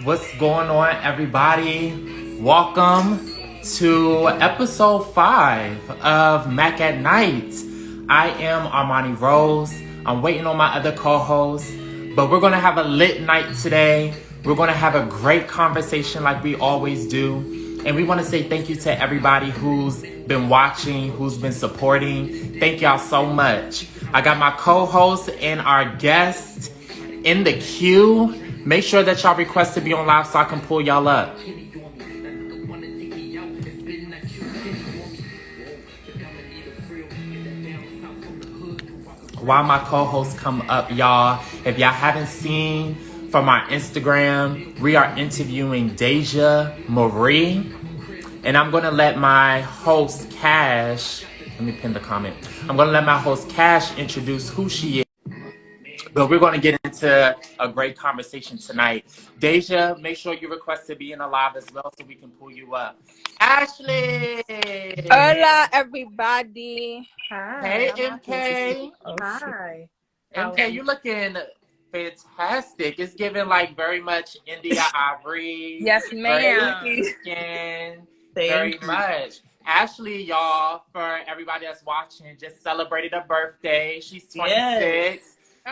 What's going on, everybody? Welcome to episode 5 of Mac at Night. I am Armani Rose. I'm waiting on my other co-host, but we're going to have a lit night today. We're going to have a great conversation like we always do. And we want to say thank you to everybody who's been watching, who's been supporting. Thank y'all so much. I got my co-host and our guest in the queue. Make sure that y'all request to be on live so I can pull y'all up. While my co-hosts come up, y'all, if y'all haven't seen from our Instagram, we are interviewing Deja Marie. And I'm going to let my host, Cash, let me pin the comment. I'm going to let my host, Cash, introduce who she is. But we're going to get into a great conversation tonight. Deja, make sure you request to be in the live as well so we can pull you up. Ashley! Hola, everybody. Hi. Hey, MK. Hi. MK, you looking fantastic. It's giving like very much India Ivory. Yes, ma'am. Very skin. Thank Very you. much. Ashley, y'all, for everybody that's watching, just celebrated a birthday. She's 26. Yes.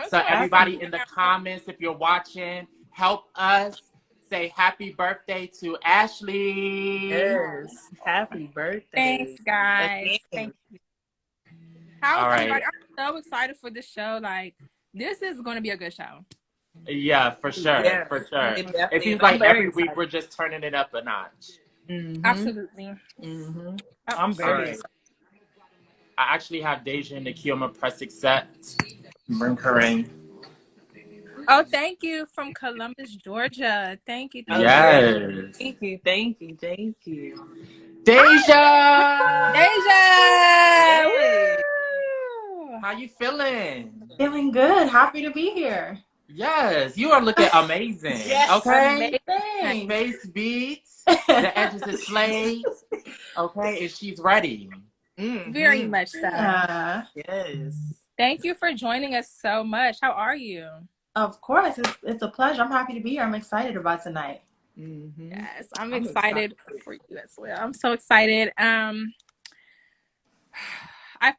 So everybody in the comments, if you're watching, help us say happy birthday to Ashley. Yes. Happy birthday. Thanks, guys. Again. Thank you. How's All right. everybody? I'm so excited for this show. Like, this is going to be a good show. Yeah, for sure. Yeah. For sure. It definitely It seems is. like I'm very every week excited. we're just turning it up a notch. Mm-hmm. Absolutely. Mm-hmm. Oh, I'm very Alright. excited. I actually have Deja in the queue. I'm gonna press accept. Bring her in. Oh, thank you from Columbus, Georgia. Thank you. Yes. Thank you. Thank you. Thank you. Deja! Deja! Yes. Woo! How you feeling? Feeling good. Happy to be here. Yes, you are looking amazing. Yes. Okay? Thanks. Face beats, the edges is slayed. Okay, and she's ready. Mm-hmm. Very much so. Yes. Thank you for joining us so much. How are you? Of course. It's a pleasure. I'm happy to be here. I'm excited about tonight. Mm-hmm. Yes, I'm I'm excited for you as well. I'm so excited. I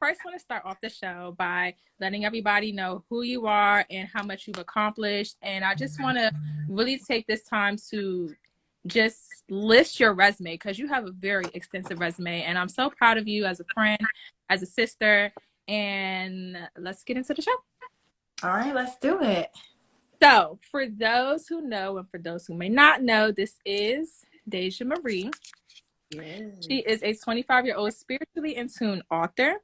first want to start off the show by letting everybody know who you are and how much you've accomplished. And I just want to really take this time to just list your resume because you have a very extensive resume. And I'm so proud of you as a friend, as a sister. And let's get into the show. All right, let's do it. So, for those who know and for those who may not know, this is Deja Marie. Yes. She is a 25-year-old spiritually in tune author,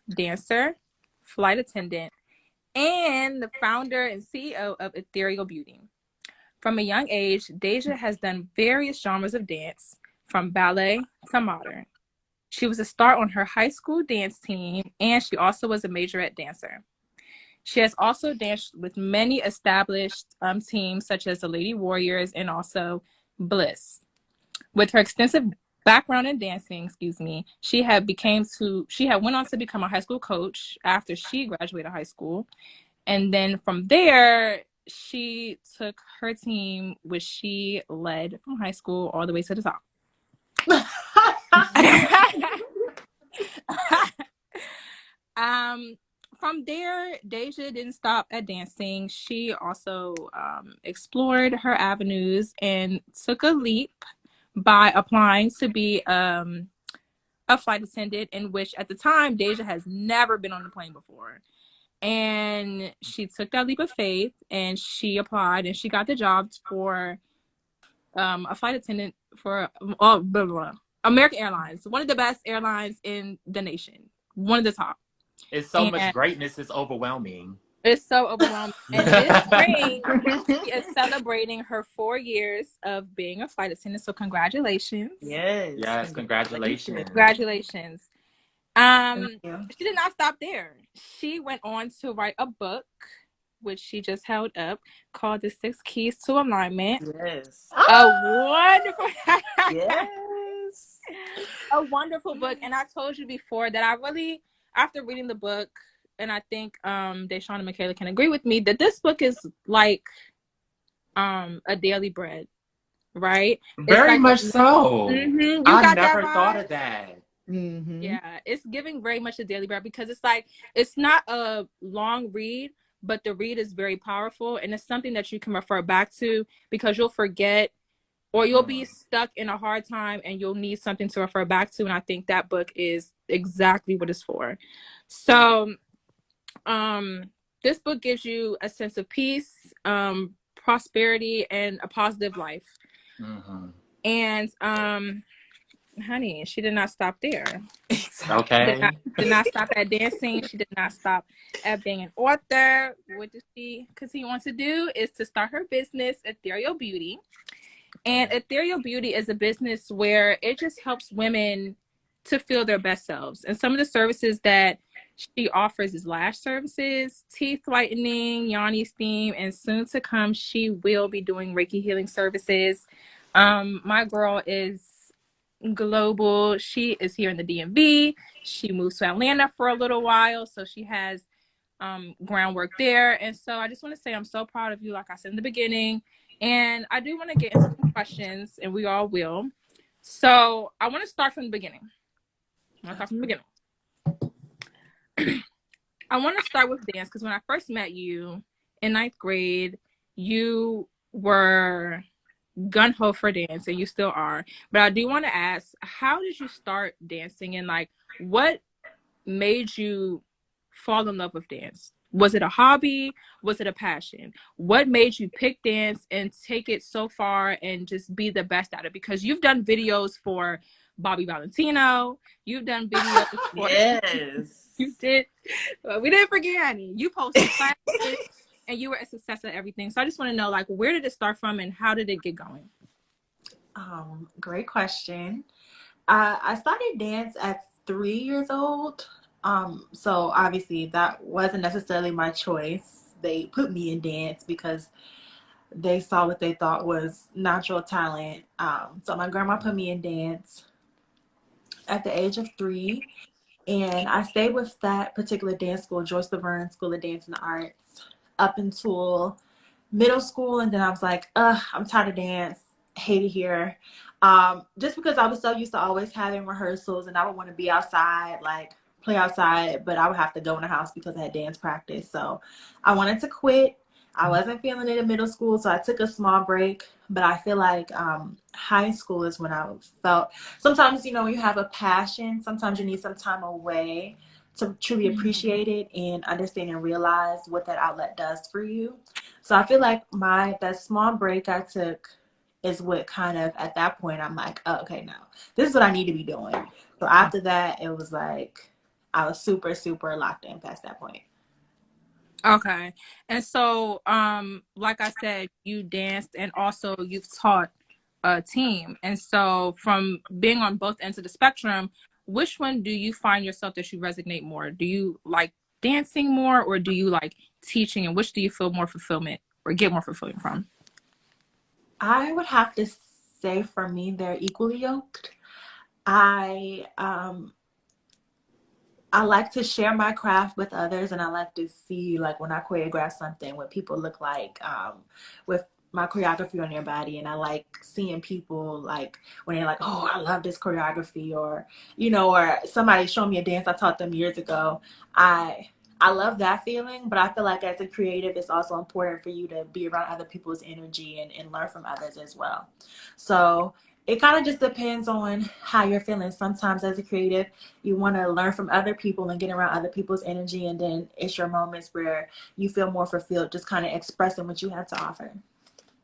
dancer, flight attendant, and the founder and CEO of Ethereal Beauty. From a young age, Deja has done various genres of dance, from ballet to modern. She was a star on her high school dance team, and she also was a majorette dancer. She has also danced with many established teams such as the Lady Warriors and also Bliss. With her extensive background in dancing, she had went on to become a high school coach after she graduated high school. And then from there, she took her team, which she led from high school all the way to the top. From there, Deja didn't stop at dancing. She also explored her avenues and took a leap by applying to be a flight attendant, in which at the time, Deja has never been on a plane before. And she took that leap of faith and she applied and she got the job for a flight attendant for American Airlines, one of the best airlines in the nation, one of the top. It's so much greatness, it's overwhelming. It's so overwhelming. And this spring, she is celebrating her 4 years of being a flight attendant. So congratulations. Yes. Yes, congratulations. Congratulations. Thank you. She did not stop there. She went on to write a book, which she just held up, called The 6 Keys to Alignment. Yes. A wonderful Yes. a wonderful book. And I told you before that I really, after reading the book, and I think Deshawn and Michaela can agree with me, that this book is like a daily bread. right? It's Very like much so. you I got that never thought vibe. of that. Mm-hmm. Yeah, it's giving very much a daily bread because it's like it's not a long read, but the read is very powerful and it's something that you can refer back to because you'll forget or you'll be stuck in a hard time and you'll need something to refer back to. And I think that book is exactly what it's for. So, this book gives you a sense of peace, prosperity, and a positive life. Mm-hmm. And honey, she did not stop there. Okay. Did not stop at dancing. She did not stop at being an author. What does she continue on to do is to start her business, Ethereal Beauty. And Ethereal Beauty is a business where it just helps women to feel their best selves. And some of the services that she offers is lash services, teeth whitening, yoni steam, and soon to come, she will be doing Reiki healing services. My girl is global. She is here in the DMV. She moved to Atlanta for a little while, so she has groundwork there. And so I just want to say I'm so proud of you, like I said in the beginning. And I do want to get into some questions, and we all will. So I want to start from the beginning. I want to start with dance because when I first met you in ninth grade, you were gun ho for dance, and you still are. But I do want to ask, how did you start dancing, and like, what made you fall in love with dance? Was it a hobby? Was it a passion? What made you pick dance and take it so far and just be the best at it? Because you've done videos for Bobby Valentino. You've done videos for Yes. you did. We didn't forget, honey. You posted classes and you were a success at everything. So I just want to know, like, where did it start from and how did it get going? Great question. I started dance at 3 years old. So obviously that wasn't necessarily my choice. They put me in dance because they saw what they thought was natural talent. So my grandma put me in dance at the age of 3. And I stayed with that particular dance school, Joyce Laverne School of Dance and Arts, up until middle school. And then I was like, I'm tired of dance. Hate it here. Just because I was so used to always having rehearsals and I would want to be outside, like play outside, but I would have to go in the house because I had dance practice. So I wanted to quit. I wasn't feeling it in middle school, so I took a small break. But I feel like high school is when I felt, sometimes, you know, when you have a passion, sometimes you need some time away to truly appreciate it and understand and realize what that outlet does for you. So I feel like that small break I took is what kind of, at that point, I'm like, oh, okay, now this is what I need to be doing. So after that, it was like, I was super, super locked in past that point. Okay. And so, like I said, you danced and also you've taught a team. And so from being on both ends of the spectrum, which one do you find yourself that you resonate more? Do you like dancing more or do you like teaching? And which do you feel more fulfillment or get more fulfillment from? I would have to say for me, they're equally yoked. I like to share my craft with others, and I like to see, like, when I choreograph something, what people look like with my choreography on their body. And I like seeing people, like, when they're like, oh, I love this choreography, or, you know, or somebody showed me a dance I taught them years ago. I love that feeling, but I feel like as a creative, it's also important for you to be around other people's energy and learn from others as well. So it kind of just depends on how you're feeling. Sometimes as a creative, you want to learn from other people and get around other people's energy. And then it's your moments where you feel more fulfilled, just kind of expressing what you have to offer.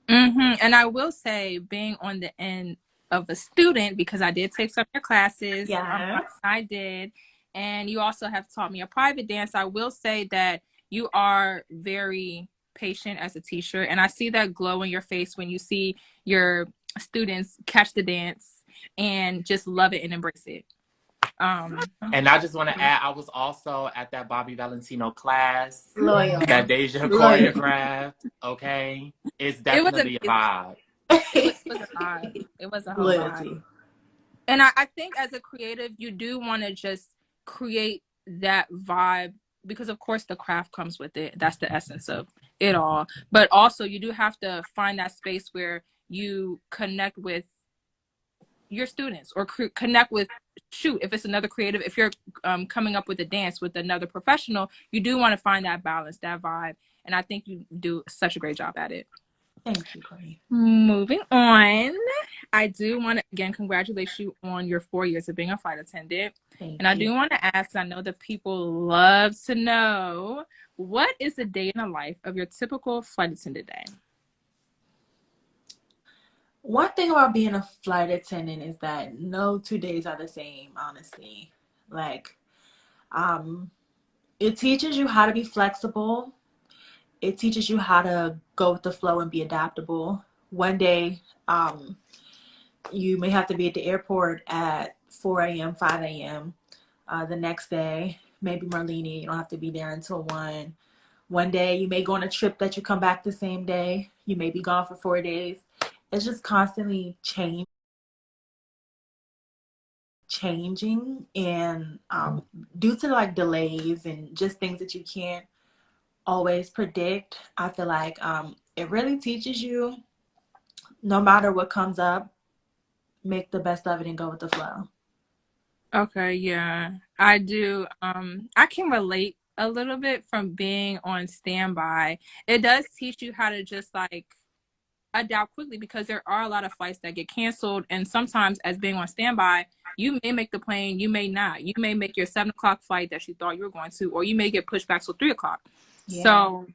And I will say, being on the end of a student, because I did take some of your classes, Yes. I did, and you also have taught me a private dance. I will say that you are very patient as a teacher, and I see that glow in your face when you see your students catch the dance and just love it and embrace it. And I just want to add, I was also at that Bobby Valentino class Loyal. that Deja Loyal. choreographed. Okay, it's It was definitely a amazing. vibe. It was a vibe. It was a whole Loyalty. vibe. And I think as a creative, you do want to just create that vibe because, of course, the craft comes with it. That's the essence of it all. But also, you do have to find that space where you connect with your students or connect with, shoot, if it's another creative, if you're coming up with a dance with another professional, you do want to find that balance, that vibe. And I think you do such a great job at it. Thank you, Courtney. Moving on, I do want to again congratulate you on your 4 years of being a flight attendant. Thank I you. do want to ask, I know that people love to know, what is the day in the life of your typical flight attendant day? One thing about being a flight attendant is that no 2 days are the same, honestly. Like, it teaches you how to be flexible. It teaches you how to go with the flow and be adaptable. One day, you may have to be at the airport at 4 a.m., 5 a.m. The next day, maybe more lenient. You don't have to be there until 1. One day, you may go on a trip that you come back the same day. You may be gone for 4 days. It's just constantly changing. And due to like delays and just things that you can't always predict, I feel like it really teaches you, no matter what comes up, make the best of it and go with the flow. Okay, yeah, I do. I can relate a little bit from being on standby. It does teach you how to just like adapt quickly, because there are a lot of flights that get canceled, and sometimes as being on standby, you may make the plane, you may not. You may make your 7 o'clock flight that you thought you were going to, or you may get pushed back till 3 o'clock. Yeah. So,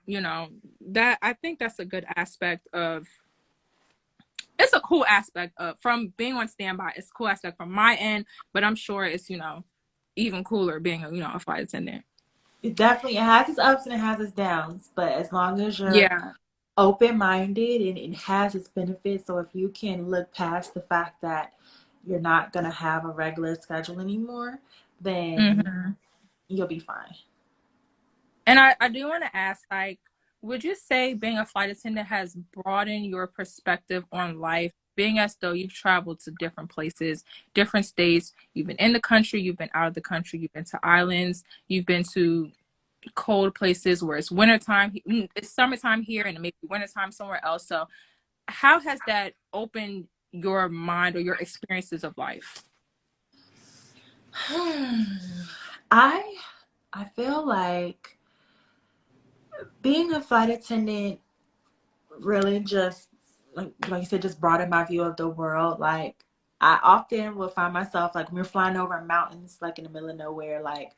that, I think that's a good aspect of, it's a cool aspect of, from being on standby. It's a cool aspect from my end, but I'm sure it's, even cooler being a flight attendant. It definitely, it has its ups and it has its downs, but as long as you're Yeah. open-minded, and it has its benefits. So if you can look past the fact that you're not going to have a regular schedule anymore, then you'll be fine. And I do want to ask, like, would you say being a flight attendant has broadened your perspective on life, being as though you've traveled to different places, different states, you've been in the country, you've been out of the country, you've been to islands, you've been to cold places where it's wintertime, it's summertime here and it may be wintertime somewhere else. So how has that opened your mind or your experiences of life? I feel like being a flight attendant really just, like you said, just broadened my view of the world. Like, I often will find myself, like, when we're flying over mountains, like in the middle of nowhere, like,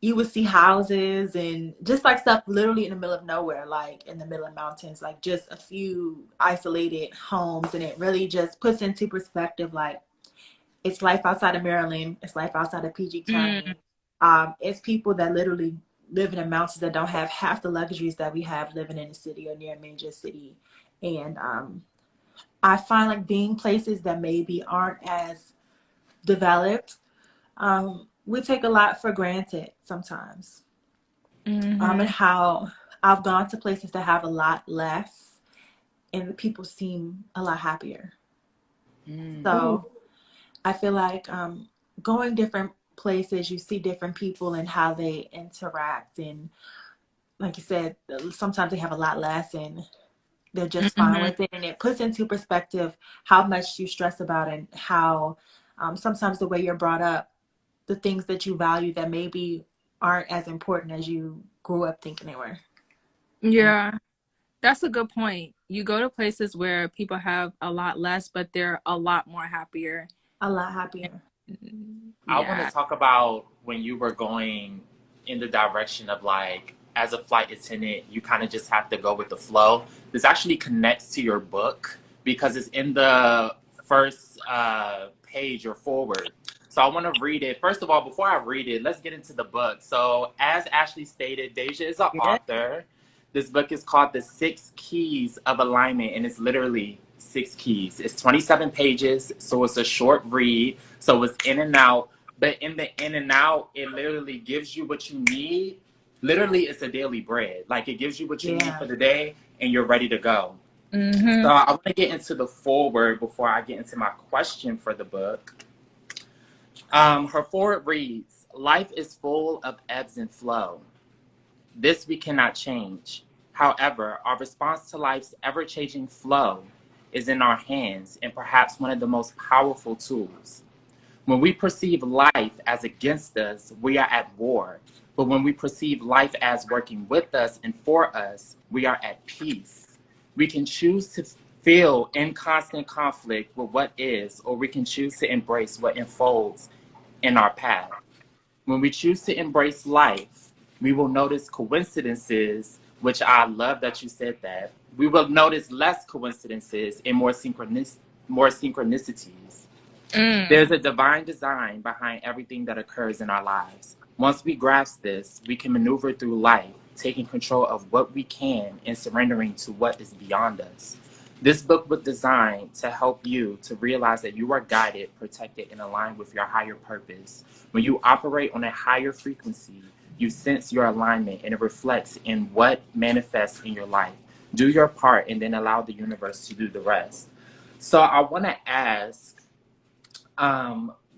you would see houses and just like stuff literally in the middle of nowhere, like in the middle of mountains, like just a few isolated homes. And it really just puts into perspective, like, it's life outside of Maryland. It's life outside of PG County. It's people that literally live in the mountains that don't have half the luxuries that we have living in a city or near a major city. And I find like being places that maybe aren't as developed, we take a lot for granted sometimes. And how I've gone to places that have a lot less and the people seem a lot happier. So I feel like going different places, you see different people and how they interact. And like you said, sometimes they have a lot less and they're just fine with it. And it puts into perspective how much you stress about and how sometimes the way you're brought up, the things that you value that maybe aren't as important as you grew up thinking they were. Yeah, that's a good point. You go to places where people have a lot less, but they're a lot more happier. A lot happier. I want to talk about when you were going in the direction of, like, as a flight attendant, you kind of just have to go with the flow. This actually connects to your book because it's in the first page or forward. So I want to read it. First of all, before I read it, let's get into the book. So as Ashley stated, Deja is an author. This book is called The 6 Keys of Alignment, and it's literally 6 keys. It's 27 pages, so it's a short read. So it's in and out. But in the in and out, it literally gives you what you need. Literally, it's a daily bread. Like, it gives you what you need for the day, and you're ready to go. So I want to get into the foreword before I get into my question for the book. Her foreword reads, "Life is full of ebbs and flow. This we cannot change. However, our response to life's ever-changing flow is in our hands and perhaps one of the most powerful tools. When we perceive life as against us, we are at war. But when we perceive life as working with us and for us, we are at peace. We can choose to feel in constant conflict with what is, or we can choose to embrace what unfolds in our path. When we choose to embrace life, we will notice coincidences, which I love that you said that. We will notice less coincidences and more synchronicities. There's a divine design behind everything that occurs in our lives. Once we grasp this, we can maneuver through life, taking control of what we can and surrendering to what is beyond us. This book was designed to help you to realize that you are guided, protected, and aligned with your higher purpose. When you operate on a higher frequency, you sense your alignment and it reflects in what manifests in your life. Do your part and then allow the universe to do the rest. So I want to ask,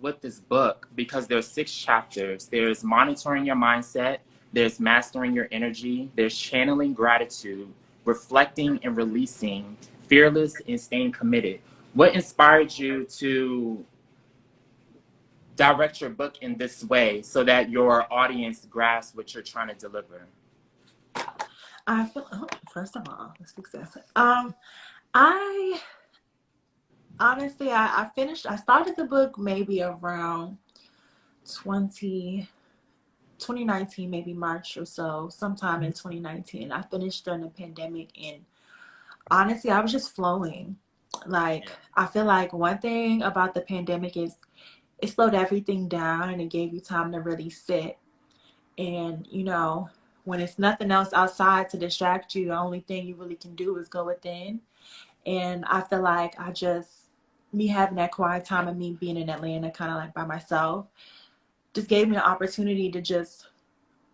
with this book, because there's 6 chapters. There's monitoring your mindset, there's mastering your energy, there's channeling gratitude, reflecting and releasing, fearless and staying committed. What inspired you to direct your book in this way so that your audience grasps what you're trying to deliver? I feel, first of all, let's fix this. I honestly, I started the book maybe around 2019, maybe March or so, sometime in 2019. I finished during the pandemic, and honestly, I was just flowing. Like, I feel like one thing about the pandemic is it slowed everything down and it gave you time to really sit. And, when it's nothing else outside to distract you, the only thing you really can do is go within. And I feel like me having that quiet time and me being in Atlanta kind of like by myself just gave me an opportunity to just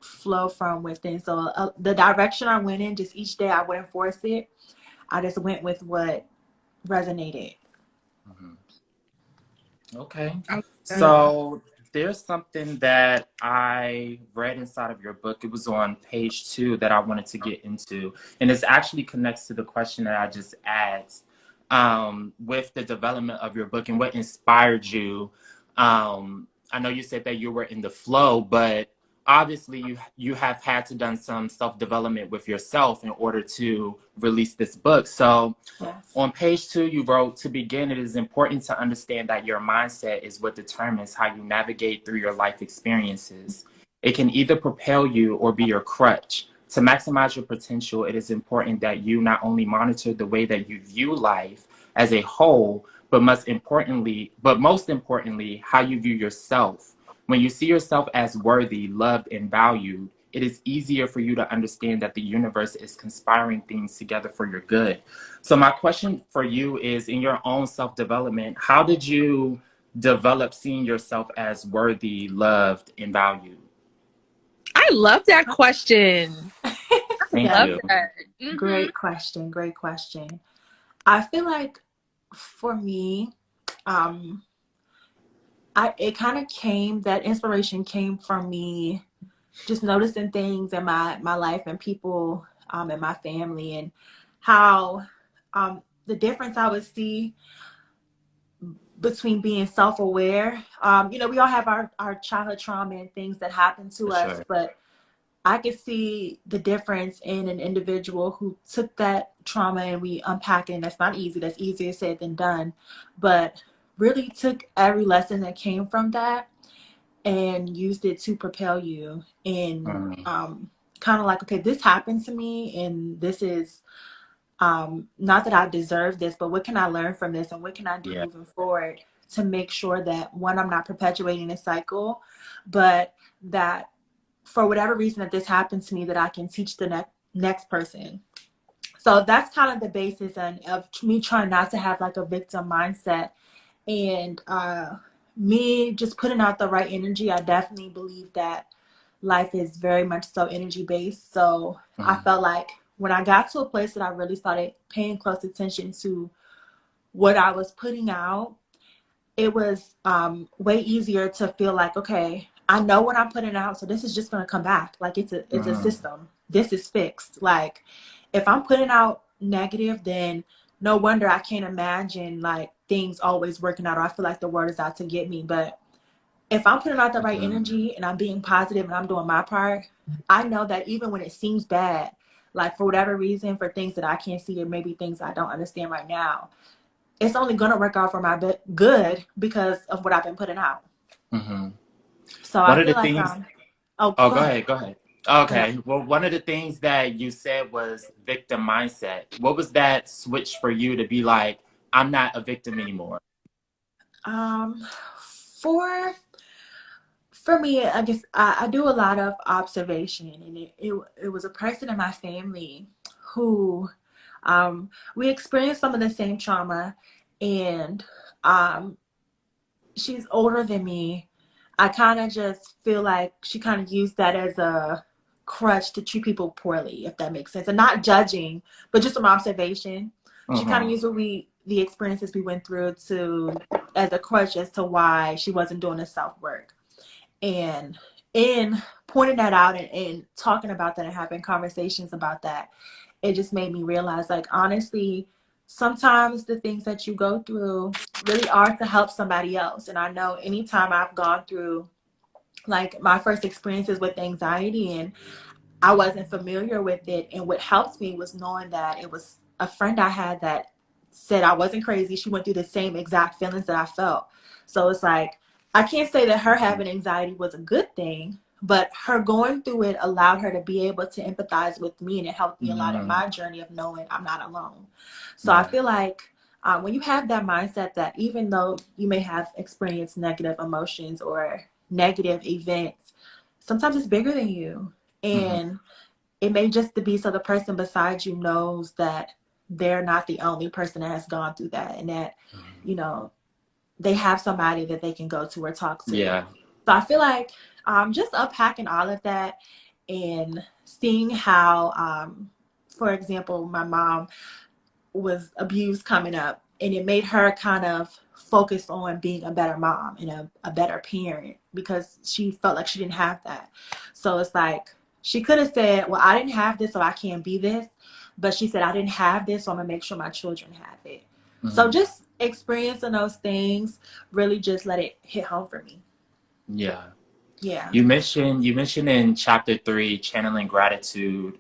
flow from within. So the direction I went in, just each day I wouldn't force it. I just went with what resonated. Okay. So there's something that I read inside of your book. It was on page 2 that I wanted to get into. And this actually connects to the question that I just asked, with the development of your book and what inspired you. I know you said that you were in the flow, but obviously you have had to done some self-development with yourself in order to release this book. So Yes. on page 2, you wrote, to begin, it is important to understand that your mindset is what determines how you navigate through your life experiences. It can either propel you or be your crutch. To maximize your potential, it is important that you not only monitor the way that you view life as a whole, but most importantly, how you view yourself. When you see yourself as worthy, loved, and valued, it is easier for you to understand that the universe is conspiring things together for your good. So my question for you is, in your own self-development, how did you develop seeing yourself as worthy, loved, and valued? I love that question. Thank Love you. that. Great question. Great question. I feel like for me, that inspiration came from me just noticing things in my life and people in my family, and how the difference I would see between being self-aware. We all have our childhood trauma and things that happen to For us, sure. but I could see the difference in an individual who took that trauma, and we unpack it. And that's not easy. That's easier said than done. But really took every lesson that came from that and used it to propel you in, kind of like, okay, this happened to me, and this is not that I deserve this, but what can I learn from this, and what can I do Yeah. moving forward to make sure that, one, I'm not perpetuating a cycle, but that for whatever reason that this happens to me, that I can teach the next person. So that's kind of the basis of me trying not to have like a victim mindset, and me just putting out the right energy. I definitely believe that life is very much so energy based. So I felt like when I got to a place that I really started paying close attention to what I was putting out, it was way easier to feel like, okay, I know what I'm putting out, so this is just going to come back. Like it's a system. This is fixed. Like if I'm putting out negative, then no wonder I can't imagine like things always working out, or I feel like the world is out to get me. But if I'm putting out the right energy and I'm being positive and I'm doing my part, I know that even when it seems bad, like for whatever reason, for things that I can't see or maybe things I don't understand right now, it's only going to work out for my good because of what I've been putting out. Mm-hmm. So One I of the feel like, things. oh, Oh, go ahead. go ahead. Go ahead. Okay. Well, one of the things that you said was victim mindset. What was that switch for you to be like, I'm not a victim anymore? Um, for for me, I guess I do a lot of observation, and it was a person in my family who we experienced some of the same trauma, and um, she's older than me. I kind of just feel like she kind of used that as a crutch to treat people poorly, if that makes sense. And not judging, but just some observation. She kind of Mm-hmm. used the experiences we went through to as a crutch as to why she wasn't doing the self work. And in pointing that out and talking about that and having conversations about that, it just made me realize, like, honestly, sometimes the things that you go through really are to help somebody else. And I know anytime I've gone through like my first experiences with anxiety and I wasn't familiar with it, and what helped me was knowing that it was a friend I had that said I wasn't crazy. She went through the same exact feelings that I felt. So it's like, I can't say that her having anxiety was a good thing, but her going through it allowed her to be able to empathize with me, and it helped me a lot in Mm-hmm. my journey of knowing I'm not alone. So I Yeah. feel like when you have that mindset that even though you may have experienced negative emotions or negative events, sometimes it's bigger than you. Mm-hmm. And it may just be so the person beside you knows that they're not the only person that has gone through that, and that, you know, they have somebody that they can go to or talk to. Yeah. So I feel like just unpacking all of that and seeing how, for example, my mom was abused coming up, and it made her kind of focus on being a better mom and a better parent because she felt like she didn't have that. So it's like she could have said, well, I didn't have this, so I can't be this. But she said, I didn't have this, so I'm gonna make sure my children have it. So Mm-hmm. just experiencing those things really just let it hit home for me. Yeah. Yeah. You mentioned in chapter 3, channeling gratitude,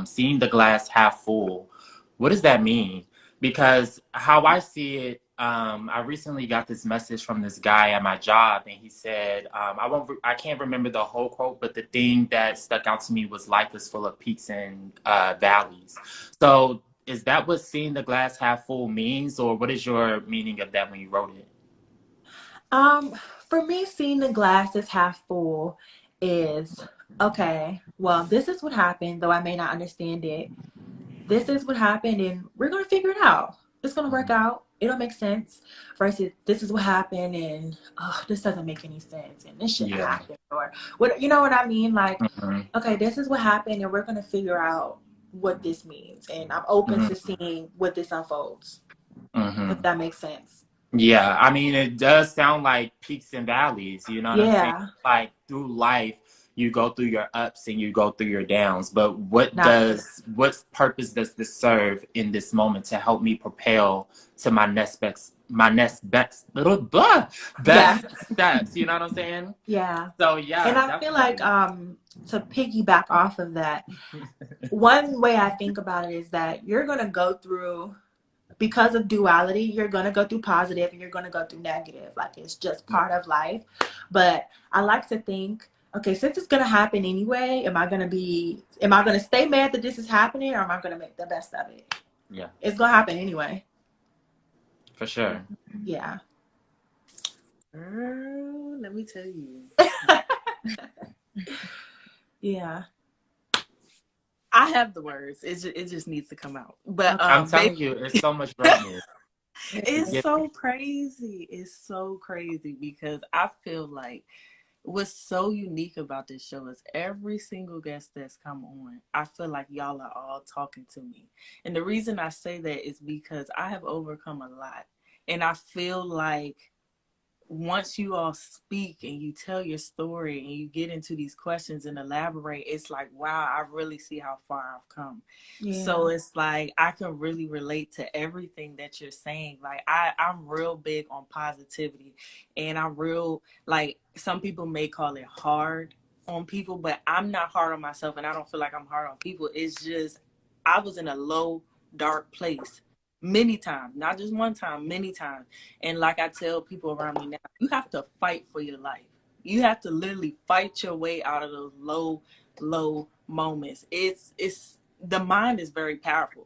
seeing the glass half full. What does that mean? Because how I see it, I recently got this message from this guy at my job, and he said, I can't remember the whole quote, but the thing that stuck out to me was life is full of peaks and valleys. So is that what seeing the glass half full means, or what is your meaning of that when you wrote it? Um, for me, seeing the glass as half full is okay, well, this is what happened, though I may not understand it. This is what happened, and we're going to figure it out. It's going to work out. It'll make sense. Versus, this is what happened, and oh, this doesn't make any sense, and this shouldn't Yeah. happen. Or, what, you know what I mean? Like, Mm-hmm. okay, this is what happened, and we're going to figure out what this means. And I'm open to Mm-hmm. seeing what this unfolds, if Mm-hmm. that makes sense. Yeah, I mean, it does sound like peaks and valleys, you know what I'm saying? Yeah, Like through life, you go through your ups and you go through your downs. But exactly. what purpose does this serve in this moment to help me propel to my next best little Yeah, best steps? You know what I'm saying? yeah. So And yeah, I feel like definitely. to piggyback off of that, one way I think about it is that you're gonna go through, because of duality, you're gonna go through positive and you're gonna go through negative. Like, it's just Yeah. part of life. But I like to think, okay, since it's gonna happen anyway, am I gonna stay mad that this is happening, or am I gonna make the best of it? Yeah, It's gonna happen anyway. for sure. Yeah. Girl, let me tell you. Yeah. I have the words. It just needs to come out. But I'm baby, telling you, it's so much greatness. It's it's giving. so crazy. It's so crazy because I feel like what's so unique about this show is every single guest that's come on, I feel like y'all are all talking to me. And the reason I say that is because I have overcome a lot. And I feel like once you all speak and you tell your story and you get into these questions and elaborate, it's like, wow, I really see how far I've come. Yeah. So it's like I can really relate to everything that you're saying. Like I'm real big on positivity, and I'm real, like, some people may call it hard on people, but I'm not hard on myself, and I don't feel like I'm hard on people. It's just I was in a low, dark place many times, not just one time, many times. And like I tell people around me now, you have to fight for your life. You have to literally fight your way out of those low moments. It's the mind is very powerful.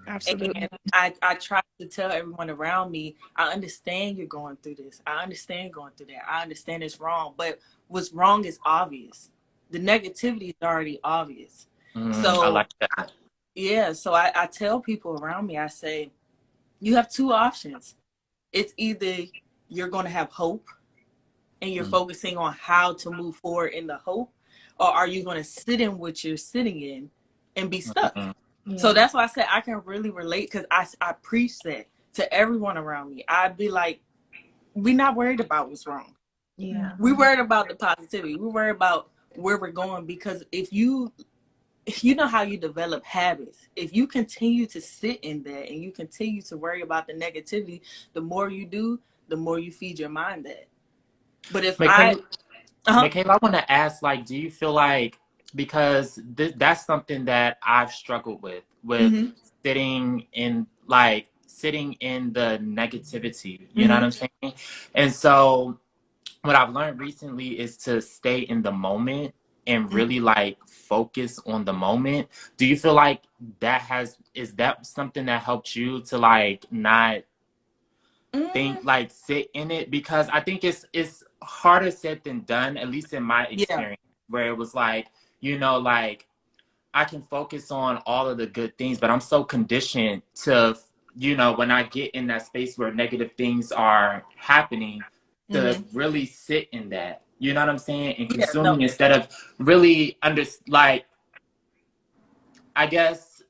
Absolutely. And I try to tell everyone around me, I understand you're going through this. I understand going through that. I understand it's wrong. But what's wrong is obvious. The negativity is already obvious. I So like that. yeah, so I tell people around me, I say, you have two options. It's either you're going to have hope and you're focusing on how to move forward in the hope, or are you going to sit in what you're sitting in and be stuck? Yeah. So that's why I said I can really relate, because I preach that to everyone around me. I'd be like, we're not worried about what's wrong. Yeah. We're worried about the positivity. We're worried about where we're going, because if you know how you develop habits, if you continue to sit in that and you continue to worry about the negativity, the more you do, the more you feed your mind that. But if Michaela, I want to ask, like, do you feel like, because that's something that I've struggled with mm-hmm, sitting in the negativity, you know mm-hmm, what I'm saying? And so what I've learned recently is to stay in the moment and really like focus on the moment. Do you feel like is that something that helped you to like not think, mm-hmm. like sit in it? Because I think it's harder said than done, at least in my Yeah. experience, where it was like, like I can focus on all of the good things, but I'm so conditioned to, when I get in that space where negative things are happening, to Mm-hmm. really sit in that, you know what I'm saying? And Yeah. No. consuming instead of really like, I guess,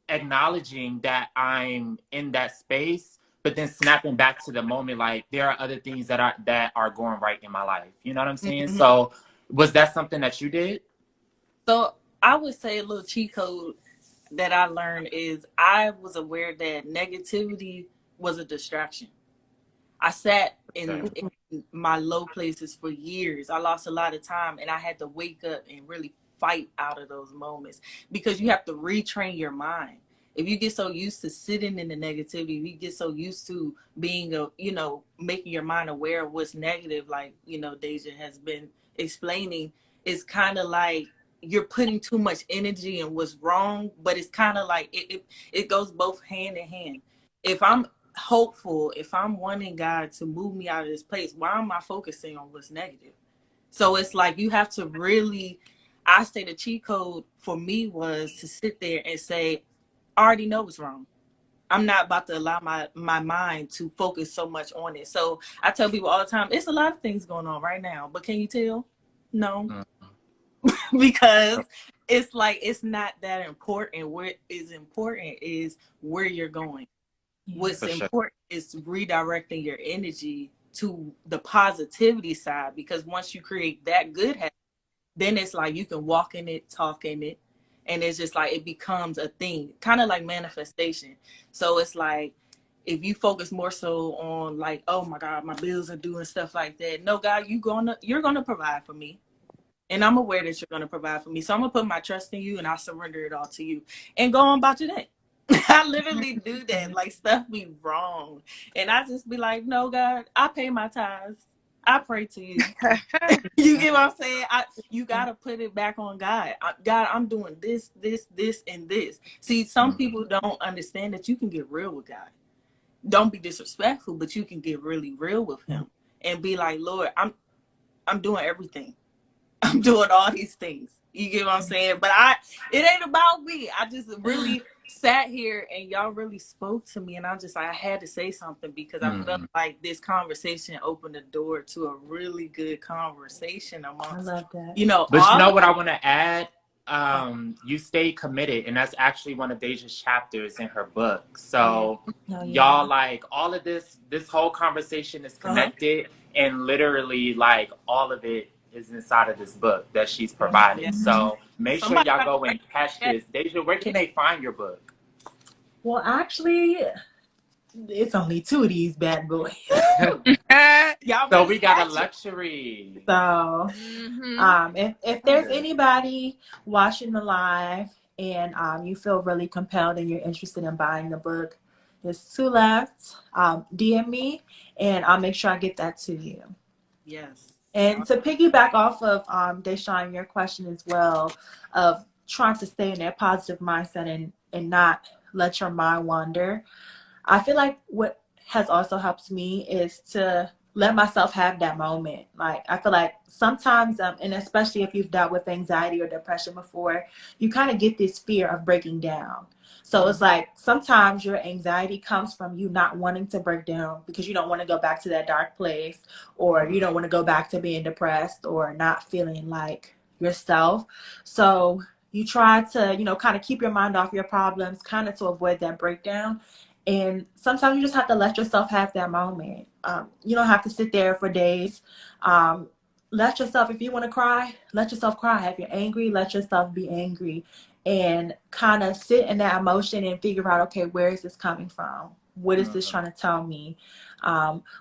acknowledging that I'm in that space, but then snapping back to the moment, like there are other things that are going right in my life. You know what I'm saying? Mm-hmm. So was that something that you did? So I would say a little cheat code that I learned is I was aware that negativity was a distraction. I sat Okay. in my low places for years. I lost a lot of time, and I had to wake up and really fight out of those moments, because you have to retrain your mind. If you get so used to sitting in the negativity, if you get so used to being making your mind aware of what's negative, like, Deja has been explaining, it's kind of like you're putting too much energy in what's wrong, but it's kind of like it goes both hand in hand. If I'm hopeful, if I'm wanting God to move me out of this place, why am I focusing on what's negative? So it's like you have to really, I say the cheat code for me was to sit there and say, I already know what's wrong. I'm not about to allow my mind to focus so much on it. So I tell people all the time, it's a lot of things going on right now, but can you tell? No. Because it's like it's not that important. What is important is where you're going. What's For sure. important is redirecting your energy to the positivity side, because once you create that good habit, then it's like you can walk in it, talk in it, and it's just like it becomes a thing, kind of like manifestation. So it's like if you focus more so on like, oh my God, my bills are due and stuff like that. No, God, you're gonna provide for me. And I'm aware that you're gonna provide for me. So I'm gonna put my trust in you and I'll surrender it all to you and go on about your day. I literally do that. Like stuff be wrong. And I just be like, no, God, I pay my tithes. I pray to you. You get what I'm saying? You gotta put it back on God. God, I'm doing this, and this. See, some people don't understand that you can get real with God. Don't be disrespectful, but you can get really real with him and be like, Lord, I'm doing everything. I'm doing all these things. You get what I'm saying? But it ain't about me. I just really sat here and y'all really spoke to me, and I had to say something, because I felt like this conversation opened the door to a really good conversation I amongst, love that. But you all know of what I want to add? us. You stayed committed, and that's actually one of Deja's chapters in her book. So Oh, yeah. y'all, like, all of this whole conversation is connected, and literally like all of it is inside of this book that she's provided. Yeah. So make sure Somebody y'all gotta go break and catch this. Deja, where can they find your book? Well, actually, it's only 2 of these bad boys. Y'all So better we got a snatch it. luxury. So, if there's anybody watching the live and you feel really compelled and you're interested in buying the book, there's 2 left. DM me and I'll make sure I get that to you. Yes. And to piggyback off of Deshaun, your question as well of trying to stay in that positive mindset and not let your mind wander. I feel like what has also helped me is to let myself have that moment. Like, I feel like sometimes, and especially if you've dealt with anxiety or depression before, you kind of get this fear of breaking down. So it's like sometimes your anxiety comes from you not wanting to break down because you don't want to go back to that dark place, or you don't want to go back to being depressed or not feeling like yourself. So you try to, kind of keep your mind off your problems, kind of to avoid that breakdown. And sometimes you just have to let yourself have that moment. You don't have to sit there for days. Let yourself, if you want to cry, let yourself cry. If you're angry, let yourself be angry. And kind of sit in that emotion and figure out, okay, where is this coming from? What is this trying to tell me?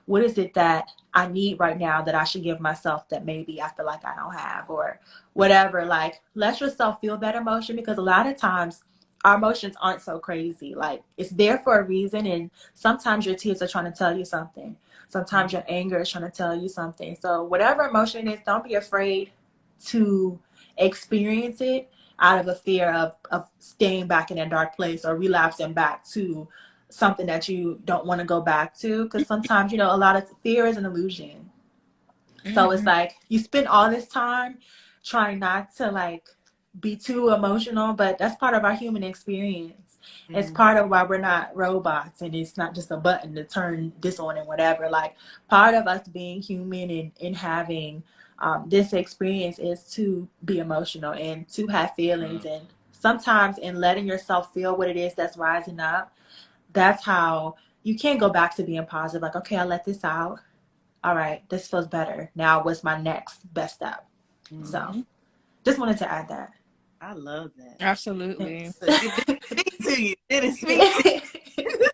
What is it that I need right now that I should give myself that maybe I feel like I don't have, or whatever? Like, let yourself feel that emotion, because a lot of times our emotions aren't so crazy. Like, it's there for a reason, and sometimes your tears are trying to tell you something. Sometimes your anger is trying to tell you something. So whatever emotion it is, don't be afraid to experience it out of a fear of staying back in a dark place or relapsing back to something that you don't want to go back to. Because sometimes, a lot of fear is an illusion. So it's like you spend all this time trying not to like be too emotional, but that's part of our human experience. It's part of why we're not robots, and it's not just a button to turn this on and whatever. Like, part of us being human and having this experience is to be emotional and to have feelings. And sometimes in letting yourself feel what it is that's rising up, that's how you can go back to being positive. Like, okay, I let this out. All right, this feels better. Now what's my next best step? So just wanted to add that. I love that. Absolutely. It didn't speak to you. It didn't speak to you.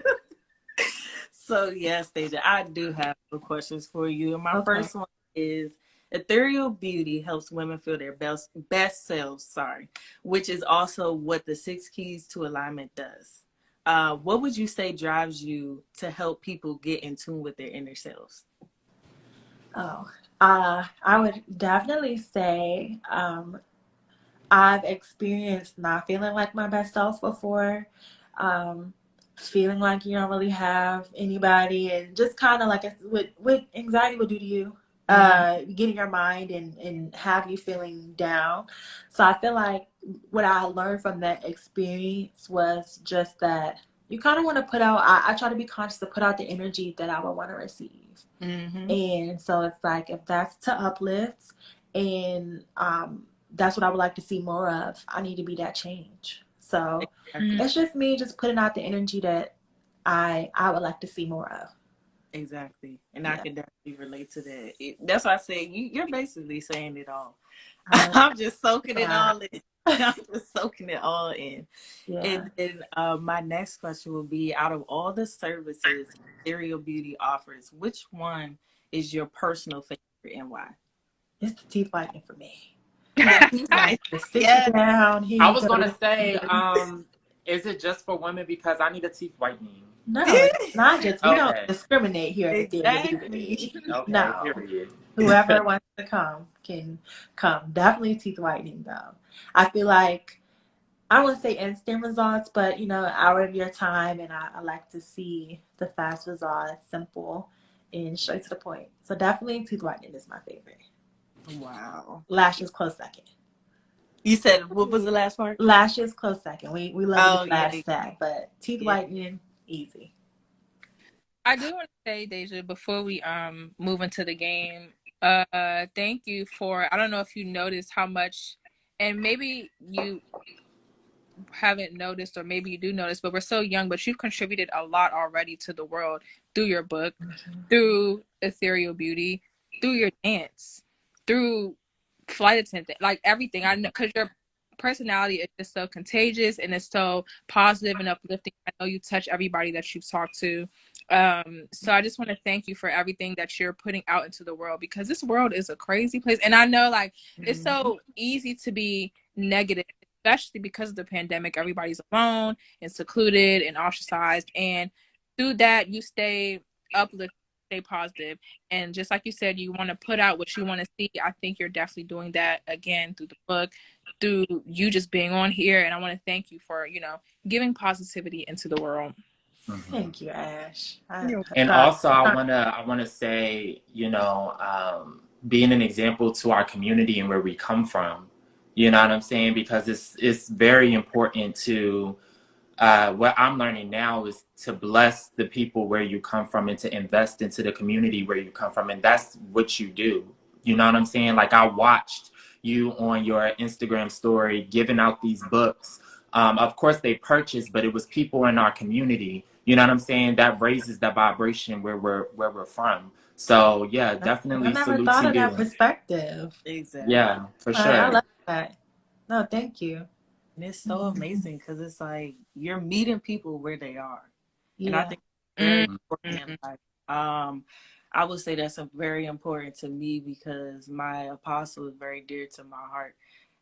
So yes, Deja, I do have some questions for you. And my first one is, ethereal beauty helps women feel their best selves, which is also what the 6 keys to alignment does. What would you say drives you to help people get in tune with their inner selves? I would definitely say I've experienced not feeling like my best self before, feeling like you don't really have anybody, and just kind of like what anxiety would do to you, get in your mind and have you feeling down. So I feel like what I learned from that experience was just that you kind of want to put out, I try to be conscious to put out the energy that I would want to receive. And so it's like, if that's to uplift and that's what I would like to see more of, I need to be that change. So it's just me just putting out the energy that I would like to see more of. Exactly. And I can definitely relate to that. That's why I say you're basically saying it all. I'm I'm just soaking it all in. I'm just soaking it all in. Yeah. And my next question will be, out of all the services Ethereal Beauty offers, which one is your personal favorite and why? It's the teeth whitening for me. Right. Just sit you down. Here I you was go. gonna say, is it just for women? Because I need a teeth whitening. No, it's not just, we don't Okay. discriminate here at Ethereal Beauty. Exactly. Okay, No. period. Whoever wants to come can come. Definitely teeth whitening though. I feel like, I wouldn't say instant results, but an hour of your time, and I like to see the fast results, simple and straight to the point. So definitely teeth whitening is my favorite. Wow. Lashes close second. You said, what was the last part? Lashes close second. We love a good lash Yeah. set, but teeth whitening easy. I do want to say, Deja, before we move into the game, thank you for, I don't know if you noticed how much, and maybe you haven't noticed, or maybe you do notice, but we're so young, but you've contributed a lot already to the world through your book, through Ethereal Beauty, through your dance, through flight attendant, like everything. I know because your personality is just so contagious and it's so positive and uplifting. I know you touch everybody that you've talked to. So I just want to thank you for everything that you're putting out into the world, because this world is a crazy place. And I know like it's so easy to be negative, especially because of the pandemic. Everybody's alone and secluded and ostracized. And through that, you stay uplifted, stay positive. And just like you said, you want to put out what you want to see. I think you're definitely doing that again through the book, through you just being on here. And I want to thank you for, giving positivity into the world. Thank you, Ash. And also, I wanna say, being an example to our community and where we come from. You know what I'm saying? Because it's very important to what I'm learning now is to bless the people where you come from and to invest into the community where you come from, and that's what you do. You know what I'm saying? Like, I watched you on your Instagram story giving out these books. Of course, they purchased, but it was people in our community. You know what I'm saying? That raises the vibration where we're from. So yeah, definitely I never salute thought to of you. that perspective. Exactly. Yeah, for sure. I love that. No, thank you. And it's so amazing because it's like you're meeting people where they are. And I think it's very important in life. I would say that's very important to me because my apostle is very dear to my heart.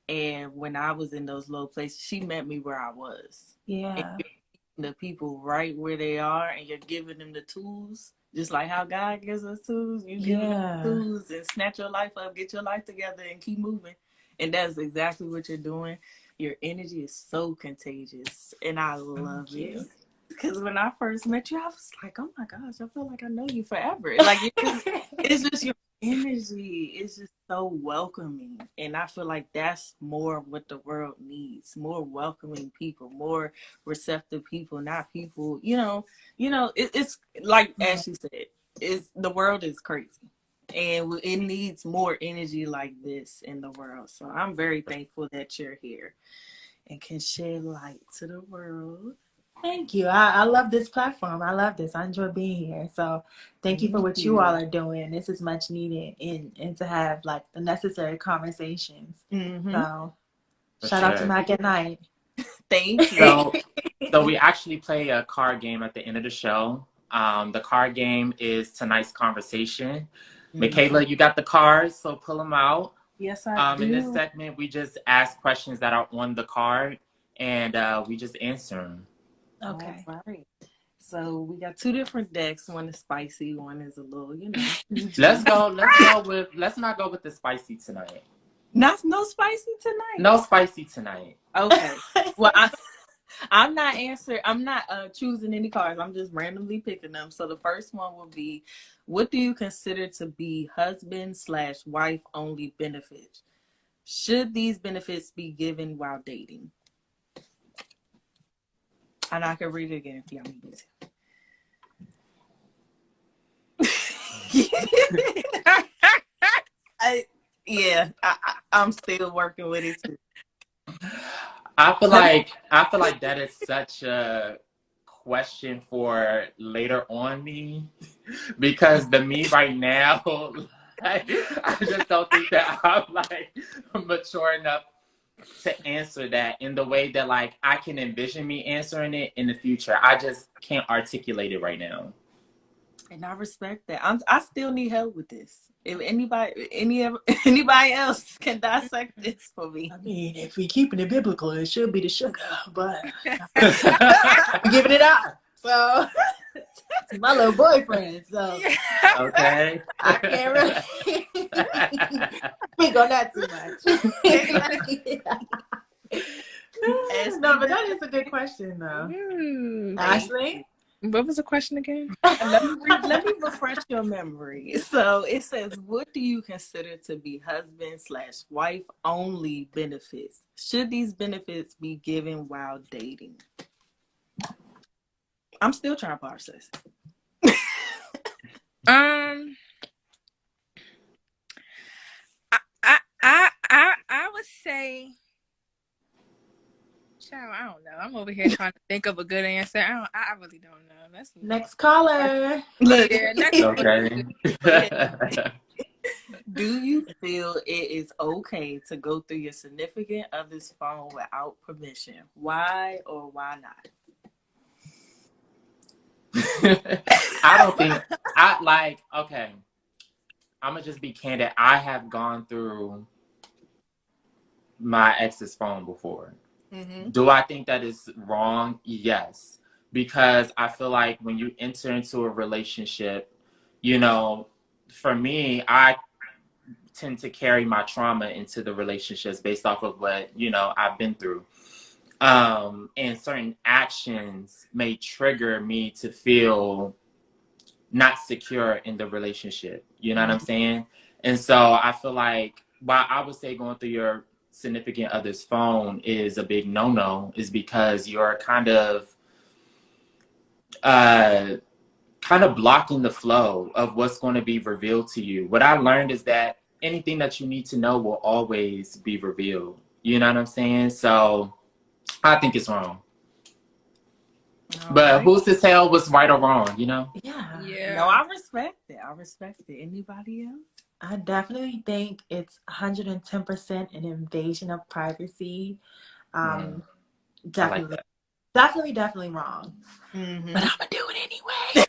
And when I was in those low places, she met me where I was. Yeah. And you're meeting the people right where they are, and you're giving them the tools, just like how God gives us tools. You give them the tools and snatch your life up, get your life together, and keep moving. And that's exactly what you're doing. Your energy is so contagious, and I love it. Because when I first met you, I was like, oh my gosh, I feel like I know you forever. Like, it's just your energy. It's just so welcoming. And I feel like that's more of what the world needs. More welcoming people, more receptive people, not people, it's like Ashley said, the world is crazy. And it needs more energy like this in the world. So I'm very thankful that you're here and can shed light to the world. Thank you. I love this platform. I love this. I enjoy being here. So thank you for what you all are doing. This is much needed and to have like the necessary conversations. So shout out to Mac at Night. Thank you. So we actually play a card game at the end of the show. The card game is tonight's conversation. Michaela, you got the cards, so pull them out. Yes, I do. In this segment, we just ask questions that are on the card, and we just answer them. Okay. All right. So we got two different decks. One is spicy. One is a little, Let's not go with the spicy tonight. No spicy tonight. No spicy tonight. Okay. Well, I'm not choosing any cards. I'm just randomly picking them. So the first one will be, what do you consider to be husband/wife only benefits? Should these benefits be given while dating? And I can read it again if y'all need me to. I'm still working with it too. I feel like that is such a question for later on me, because the me right now, I just don't think that I'm mature enough to answer that in the way that I can envision me answering it in the future. I just can't articulate it right now. And I respect that. I still need help with this. If anybody else can dissect this for me. I mean, if we're keeping it biblical, it should be the sugar, but we're giving it out. So it's my little boyfriend. So okay, I can't really speak on that too much. No, but that is a good question, though. Ashley? What was the question again? Let me refresh your memory. So it says, what do you consider to be husband/wife only benefits? Should these benefits be given while dating? I'm still trying to process. I would say, child, I don't know. I'm over here trying to think of a good answer. I really don't know. That's next caller. Look, next okay. Do you feel it is okay to go through your significant other's phone without permission? Why or why not? I don't think okay. I'm gonna just be candid. I have gone through my ex's phone before. Mm-hmm. Do I think that is wrong? Yes. Because I feel like when you enter into a relationship, you know, for me, I tend to carry my trauma into the relationships based off of what, I've been through. And certain actions may trigger me to feel not secure in the relationship. You know what I'm saying? And so I feel like while I would say going through your significant other's phone is a big no-no, is because you're uh kind of blocking the flow of what's going to be revealed to you. What I learned is that anything that you need to know will always be revealed. You know what I'm saying? So I think it's wrong. All But right. who's to tell what's right or wrong, you know? Yeah. No, I respect it. I respect it. Anybody else? I definitely think it's 110% an invasion of privacy. I like Definitely, definitely wrong. Mm-hmm. But I'm gonna do it anyway.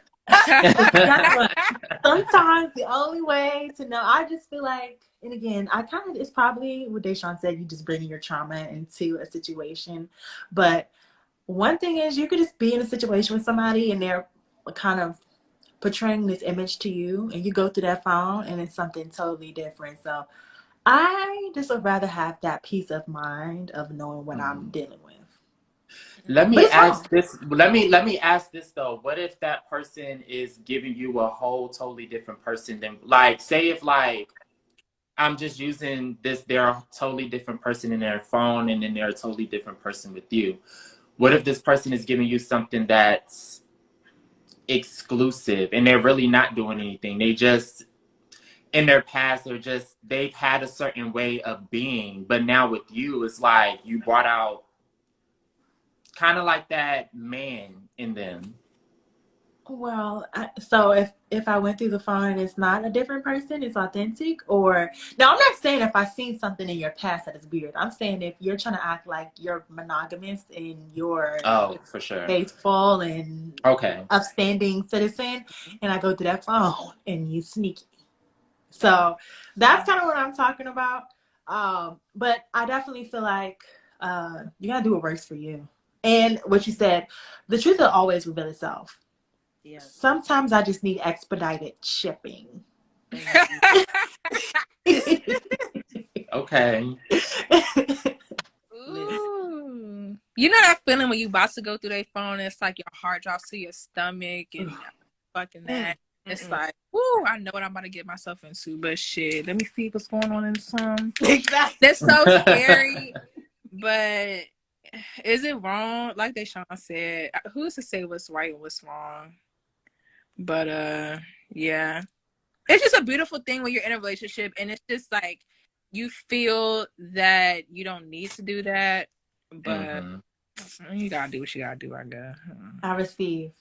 Guess what? Sometimes the only way to know, I just feel like, and again, it's probably what Deshaun said, you just bringing your trauma into a situation. But one thing is, you could just be in a situation with somebody and they're kind of portraying this image to you, and you go through that phone and it's something totally different. So I just would rather have that peace of mind of knowing what I'm dealing with. Let But me it's wrong. ask this. Let me ask this though. What if that person is giving you a whole totally different person than, like, say if, like, I'm just using this, they're a totally different person in their phone and then they're a totally different person with you. What if this person is giving you something that's exclusive and they're really not doing anything? They just, in their past, they've had a certain way of being, but now with you, it's like you brought out kind of like that man in them. Well, so if I went through the phone and it's not a different person, it's authentic. Or now, I'm not saying if I seen something in your past that is weird. I'm saying if you're trying to act like you're monogamous and you're Oh, for sure. faithful and Okay. upstanding citizen, and I go through that phone and you sneaky. So that's kind of what I'm talking about. But I definitely feel like you gotta do what works for you. And what you said, the truth will always reveal itself. Yes. Sometimes I just need expedited shipping. Okay. Ooh. You know that feeling when you about to go through their phone and it's like your heart drops to your stomach and fucking that. It's like, whoo, I know what I'm about to get myself into, but shit, let me see what's going on in this phone. Exactly. That's so scary. But is it wrong? Like Deshaun said, who's to say what's right and what's wrong? But yeah. It's just a beautiful thing when you're in a relationship and it's just like you feel that you don't need to do that, but you gotta do what you gotta do, I guess. I receive.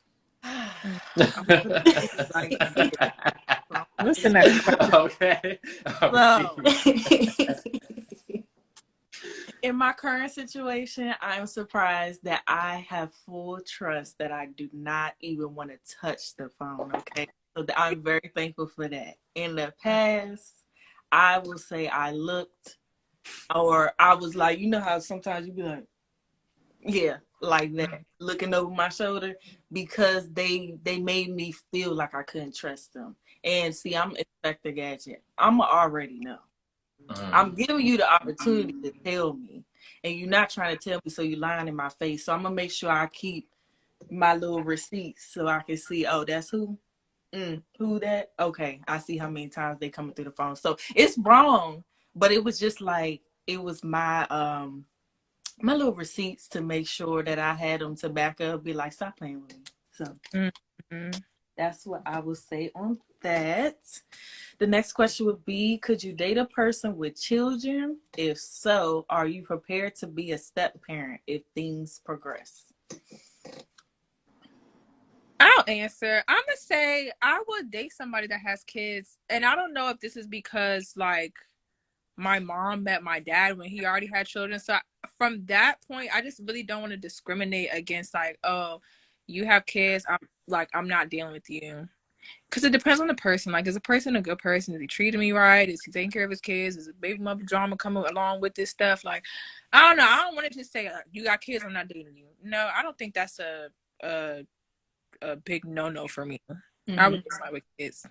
What's the next question? Okay. So, in my current situation, I'm surprised that I have full trust that I do not even want to touch the phone. Okay. So I'm very thankful for that. In the past, I will say I looked, or I was like, you know how sometimes you be like, yeah, like that, looking over my shoulder, because they made me feel like I couldn't trust them. And see, I'm Inspector Gadget. I'm already know. I'm giving you the opportunity to tell me, and you're not trying to tell me, so you're lying in my face. So I'm gonna make sure I keep my little receipts so I can see. Oh, that's who. Who that? Okay, I see how many times they coming through the phone. So it's wrong, but it was just like it was my my little receipts to make sure that I had them to back up. Be like, stop playing with me. So that's what I would say on that. The next question would be, could you date a person with children? If so, are you prepared to be a step parent if things progress? I I'll answer. I'm gonna say I would date somebody that has kids, and I don't know if this is because like my mom met my dad when he already had children. So from that point, I just really don't want to discriminate against like, oh, you have kids. I'm not dealing with you. Because it depends on the person. Like, is a person a good person? Is he treating me right? Is he taking care of his kids? Is a baby mother drama coming along with this stuff? Like, I don't know. I don't want to just say, you got kids, I'm not dating you. No, I don't think that's a, a big no-no for me. I would decide with kids.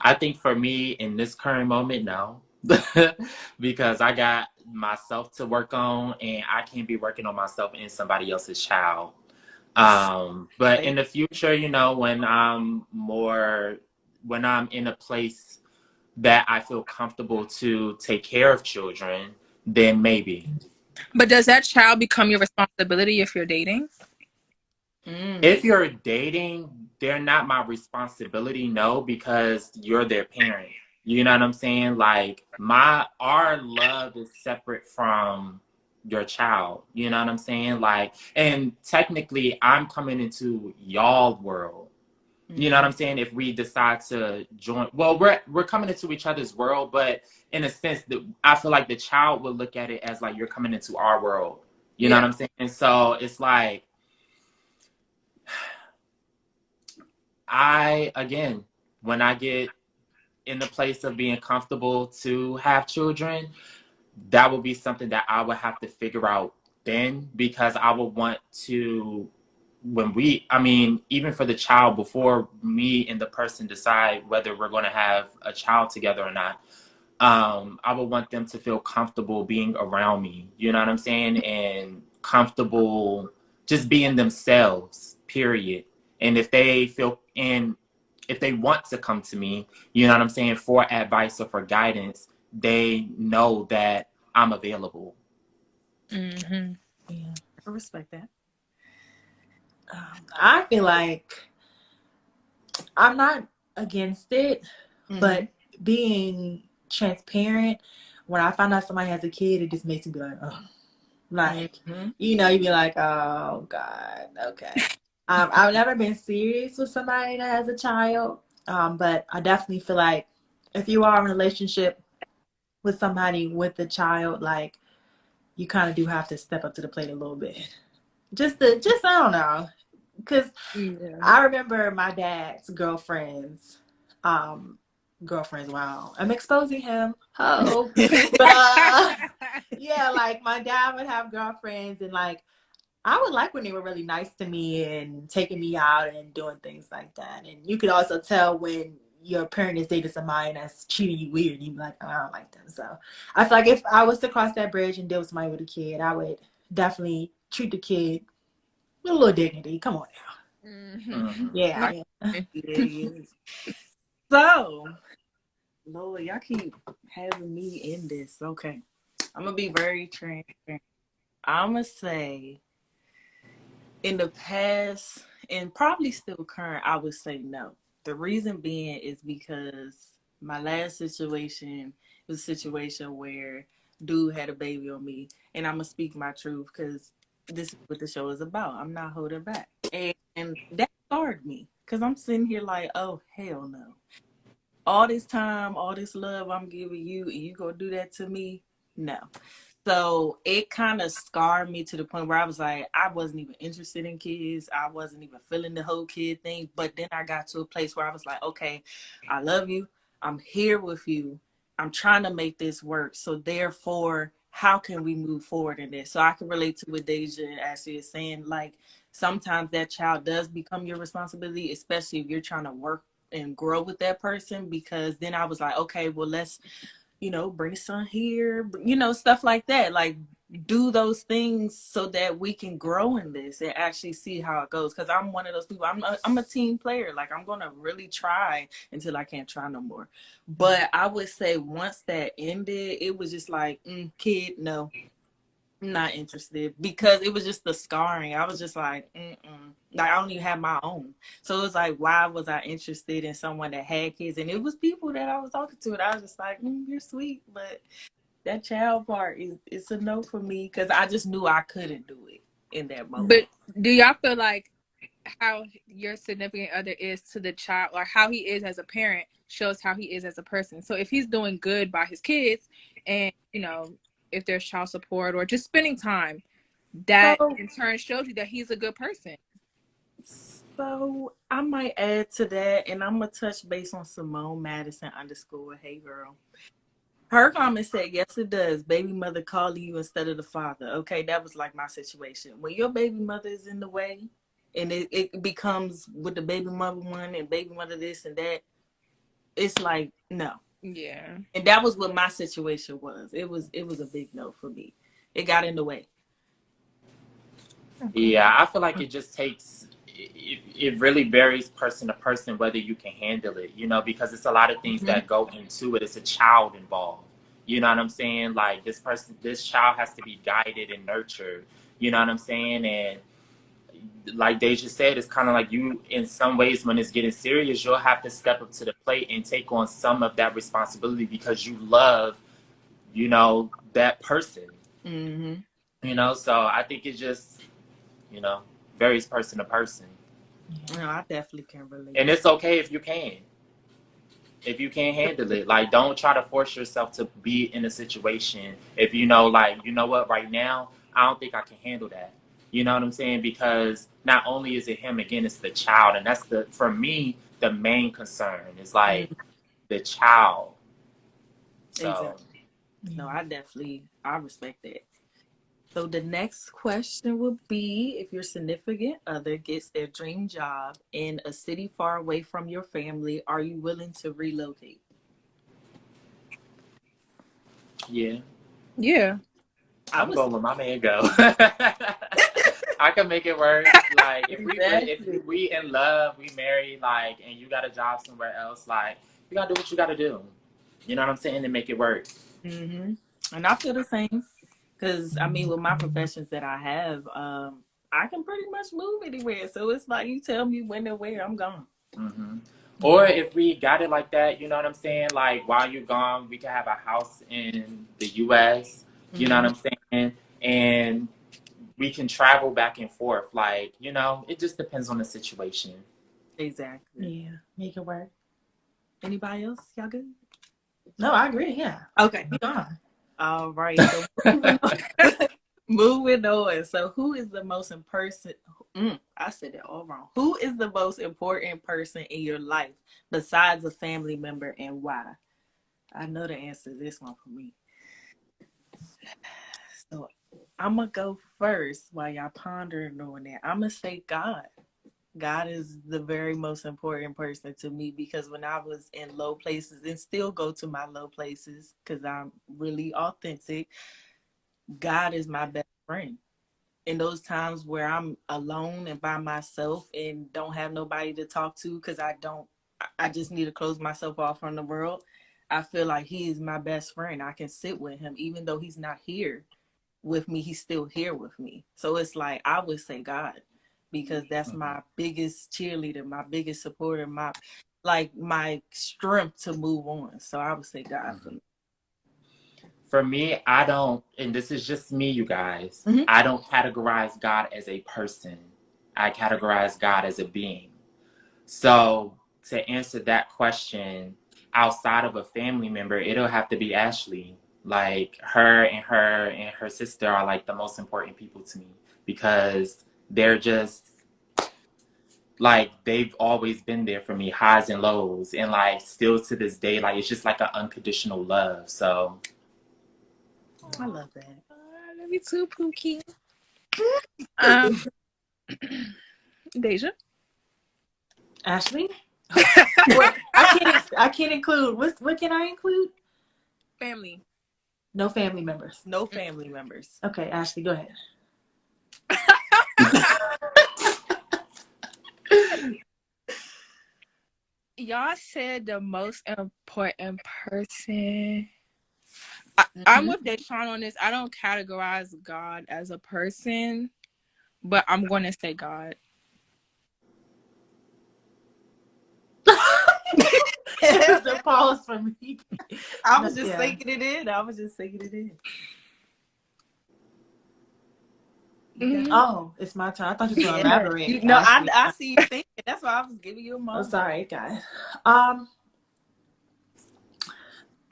I think for me in this current moment, no. Because I got myself to work on and I can't be working on myself and somebody else's child. But in the future, when I'm in a place that I feel comfortable to take care of children, then maybe. But does that child become your responsibility if you're dating? If you're dating, they're not my responsibility, no, because you're their parent. You know what I'm saying? Like our love is separate from your child. You know what I'm saying? Like, and technically I'm coming into y'all world. You know what I'm saying? If we decide to join, well, we're coming into each other's world, but in a sense that I feel like the child will look at it as like you're coming into our world. You know what I'm saying? And so it's like when I get in the place of being comfortable to have children, that would be something that I would have to figure out then, because I would want to, even for the child, before me and the person decide whether we're going to have a child together or not, I would want them to feel comfortable being around me, you know what I'm saying? And comfortable just being themselves, period. And if they want to come to me, you know what I'm saying, for advice or for guidance, they know that I'm available. Yeah, I respect that. I feel like I'm not against it, but being transparent, when I find out somebody has a kid, it just makes me be like, oh, like, you'd be like, oh God, okay. I've never been serious with somebody that has a child, but I definitely feel like if you are in a relationship with somebody with a child, like, you kind of do have to step up to the plate a little bit. Just I don't know. Because I remember my dad's girlfriends. Wow. I'm exposing him. Oh. But yeah, like my dad would have girlfriends, and like I would like when they were really nice to me and taking me out and doing things like that. And you could also tell when your parent is dating somebody that's treating you weird. You'd be like, oh, I don't like them. So I feel like if I was to cross that bridge and deal with somebody with a kid, I would definitely treat the kid with a little dignity. Come on now. Yeah. So, Lord, y'all keep having me in this. Okay. I'm going to be very transparent. I'm going to say in the past, and probably still current, I would say no. The reason being is because my last situation was a situation where dude had a baby on me, and I'm going to speak my truth because this is what the show is about. I'm not holding back. And that scarred me because I'm sitting here like, oh, hell no. All this time, all this love I'm giving you, and you go do that to me? No. So it kind of scarred me to the point where I was like, I wasn't even interested in kids. I wasn't even feeling the whole kid thing. But then I got to a place where I was like, okay, I love you. I'm here with you. I'm trying to make this work. So therefore, how can we move forward in this? So I can relate to what Deja and Ashley is saying. Like, sometimes that child does become your responsibility, especially if you're trying to work and grow with that person. Because then I was like, okay, well, let's bring son here, stuff like that. Like, do those things so that we can grow in this and actually see how it goes. Because I'm one of those people. I'm a team player. Like, I'm gonna really try until I can't try no more. But I would say once that ended, it was just like, kid, no, I'm not interested, because it was just the scarring. I was just like, like, I don't even have my own. So it was like, why was I interested in someone that had kids? And it was people that I was talking to, and I was just like, you're sweet, but that child part it's a no for me, because I just knew I couldn't do it in that moment. But do y'all feel like how your significant other is to the child, or how he is as a parent shows how he is as a person. So if he's doing good by his kids, and if there's child support or just spending time, that So, in turn shows you that he's a good person. so I might add to that, and I'm gonna touch base on Simone Madison _ Hey girl. Her comment said, yes, it does. Baby mother calling you instead of the father. Okay, that was like my situation. When your baby mother is in the way and it becomes with the baby mother one and baby mother this and that, it's like, no. Yeah. And that was what my situation was. It was a big no for me. It got in the way. Yeah, I feel like it just takes, it really varies person to person whether you can handle it, because it's a lot of things that go into it. It's a child involved. You know what I'm saying? Like this child has to be guided and nurtured. You know what I'm saying? And like Deja said, it's kind of like you, in some ways, when it's getting serious, you'll have to step up to the plate and take on some of that responsibility because you love, that person. So I think it just, varies person to person. No, I definitely can relate. And it's okay if you can. If you can't handle it, like, don't try to force yourself to be in a situation if you know what, right now, I don't think I can handle that. You know what I'm saying? Because not only is it him, again, it's the child. And that's for me, the main concern is like the child. So. Exactly. No, I respect that. So the next question would be, if your significant other gets their dream job in a city far away from your family, are you willing to relocate? Yeah. Yeah. I'm going where my man go. I can make it work. Like, if we in love, we married, like, and you got a job somewhere else, like, you gotta do what you gotta do. You know what I'm saying? To make it work. And I feel the same. Because, I mean, with my professions that I have, I can pretty much move anywhere. So it's like, you tell me when and where, I'm gone. Or if we got it like that, you know what I'm saying? Like, while you're gone, we can have a house in the U.S., you know what I'm saying? And we can travel back and forth. Like, it just depends on the situation. Exactly. Yeah, make it work. Anybody else? Y'all good? No, I agree. Yeah. Okay. Be on. All right. So moving on. So who is the most important? I said it all wrong. Who is the most important person in your life besides a family member, and why? I know the answer to this one for me. So I'm gonna go first while y'all pondering on that. I'm gonna say God. God is the very most important person to me, because when I was in low places, and still go to my low places because I'm really authentic, God is my best friend. In those times where I'm alone and by myself and don't have nobody to talk to, because I just need to close myself off from the world, I feel like he is my best friend. I can sit with him even though he's not here with me, he's still here with me. So it's like, I would say God, because that's my biggest cheerleader, my biggest supporter, my strength to move on. So I would say God for me. For me, I don't, and this is just me, you guys, I don't categorize God as a person. I categorize God as a being. So to answer that question, outside of a family member, it'll have to be Ashley. Like, her and her sister are like the most important people to me, because they're just like, they've always been there for me, highs and lows, and like still to this day, like, it's just like an unconditional love. So I love that. I love you too, Pookie. Deja? Ashley? Wait, I can't include. What can I include? Family. No family members. No family members. Okay, Ashley, go ahead. Y'all said the most important person. I'm with Deshaun on this. I don't categorize God as a person, but I'm going to say God. The pause for me. I was just thinking it in. Oh, it's my turn. I thought you was gonna Yeah. elaborate. No, Actually, I see you thinking. That's why I was giving you a oh, moment. sorry, guys. Um,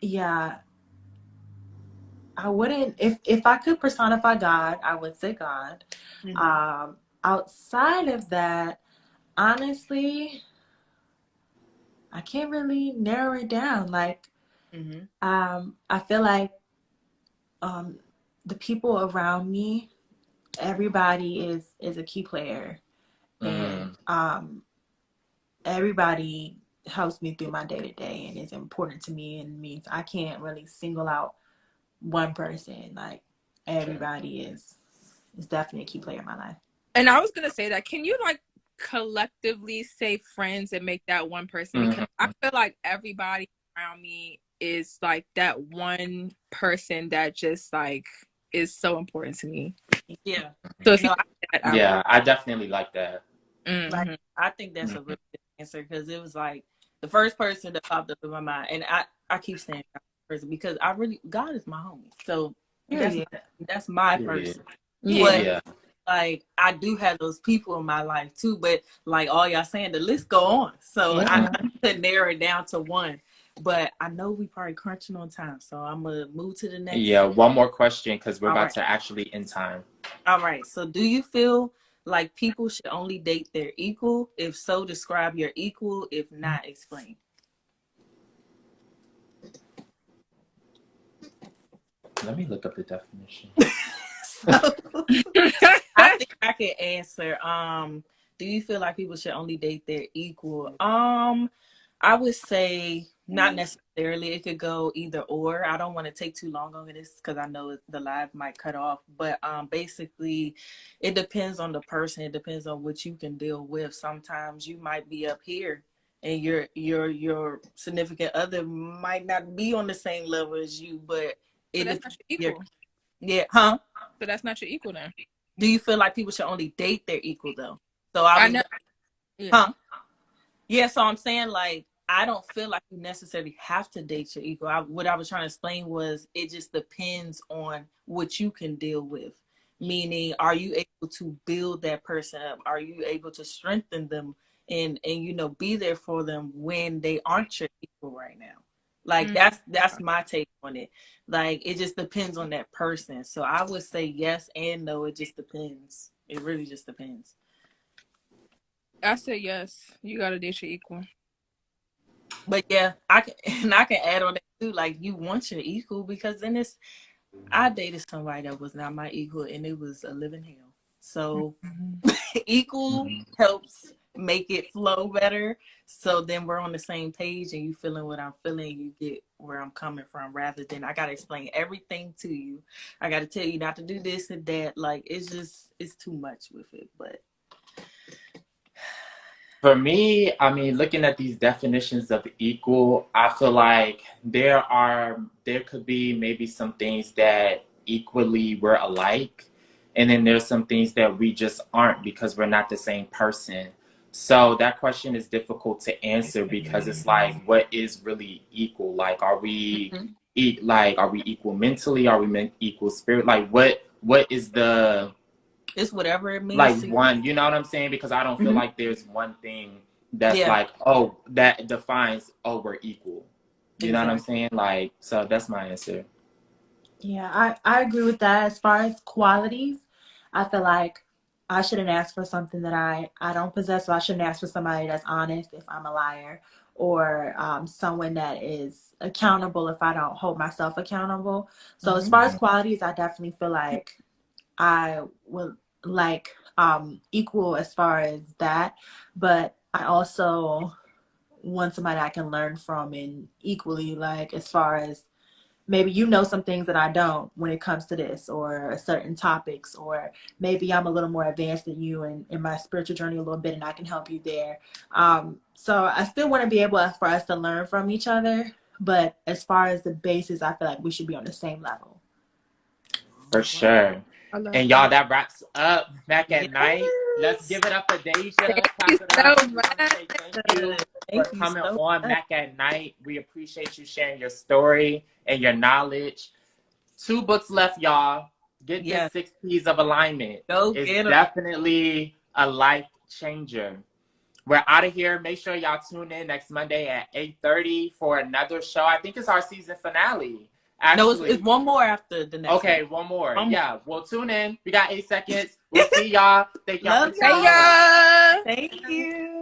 yeah, I wouldn't if I could personify God, I would say God. Outside of that, honestly, I can't really narrow it down. Like, I feel like um the people around me, everybody is a key player, and everybody helps me through my day to day and is important to me, and means I can't really single out one person. Like, everybody is definitely a key player in my life. And I was gonna say that. Can you like collectively say friends and make that one person? Because I feel like everybody around me is like that one person that just like is so important to me. Yeah. So if you No, that out. Yeah, I definitely like that. like I think that's a really good answer because it was like the first person that popped up in my mind, and I keep saying that person because I really God is my homie, so Period. that's my Period. person. Yeah. Yeah. Like I do have those people in my life too, but like all y'all saying, the list go on. So Yeah. I could narrow it down to one. But I know we probably crunching on time, so I'm gonna move to the next. Yeah, one more question because we're All about right. to actually end time. All right. So do you feel like people should only date their equal? If so, describe your equal. If not, explain. Let me look up the definition. So I think I can answer. Do you feel like people should only date their equal? I would say not necessarily. It could go either or. I don't want to take too long on this because I know the live might cut off. But basically, it depends on the person. It depends on what you can deal with. Sometimes you might be up here, and your significant other might not be on the same level as you. But So it that's not your equal. yeah, huh? So that's not your equal then. Do you feel like people should only date their equal though? So I know. Yeah. huh? Yeah, so I'm saying like I don't feel like you necessarily have to date your equal. What I was trying to explain was it just depends on what you can deal with. Meaning, are you able to build that person up? Are you able to strengthen them and be there for them when they aren't your equal right now? Like that's my take on it. Like it just depends on that person. So I would say yes and no. It just depends. It really just depends. I said yes. You gotta date your equal. But yeah, I can add on that too. Like you want your equal because then I dated somebody that was not my equal and it was a living hell. So equal helps make it flow better. So then we're on the same page and you feeling what I'm feeling, you get where I'm coming from rather than I gotta explain everything to you. I gotta tell you not to do this and that. Like it's too much with it. But For me, I mean, looking at these definitions of equal, I feel like there could be maybe some things that equally we're alike, and then there's some things that we just aren't because we're not the same person. So that question is difficult to answer because it's like, what is really equal? Like, are we are we equal mentally? Are we equal spirit? Like, what is the it's whatever it means like to you. one, you know what I'm saying? Because I don't feel like there's one thing that's Yeah, like, oh, that defines, oh, we're equal. You know what I'm exactly. saying? Like, so that's my answer. Yeah, I agree with that. As far as qualities, I feel like I shouldn't ask for something that I don't possess. So I shouldn't ask for somebody that's honest if I'm a liar, or someone that is accountable if I don't hold myself accountable. So as far as qualities, I definitely feel like I would like equal as far as that, but I also want somebody I can learn from, and equally like as far as maybe you know some things that I don't when it comes to this or certain topics, or maybe I'm a little more advanced than you in my spiritual journey a little bit and I can help you there. So I still want to be able for us to learn from each other, but as far as the basis, I feel like we should be on the same level. For sure. I love And y'all, that wraps up Back at Night. Let's give it up for Deja. Thank Clap you it up. so We want to much. say thank you for Thank you coming so on much. Back at Night. We appreciate you sharing your story and your knowledge. 2 books left, y'all. Get the Yes. 6 P's of alignment. Go It's get 'em. definitely a life changer. We're out of here. Make sure y'all tune in next Monday at 8:30 for another show. I think it's our season finale. No, Actually, it's one more after the next okay, one. one more. One more. Yeah, well, tune in. We got 8 seconds. We'll see y'all. Thank y'all for Love tuning Hey in. y'all. y'all. Thank you.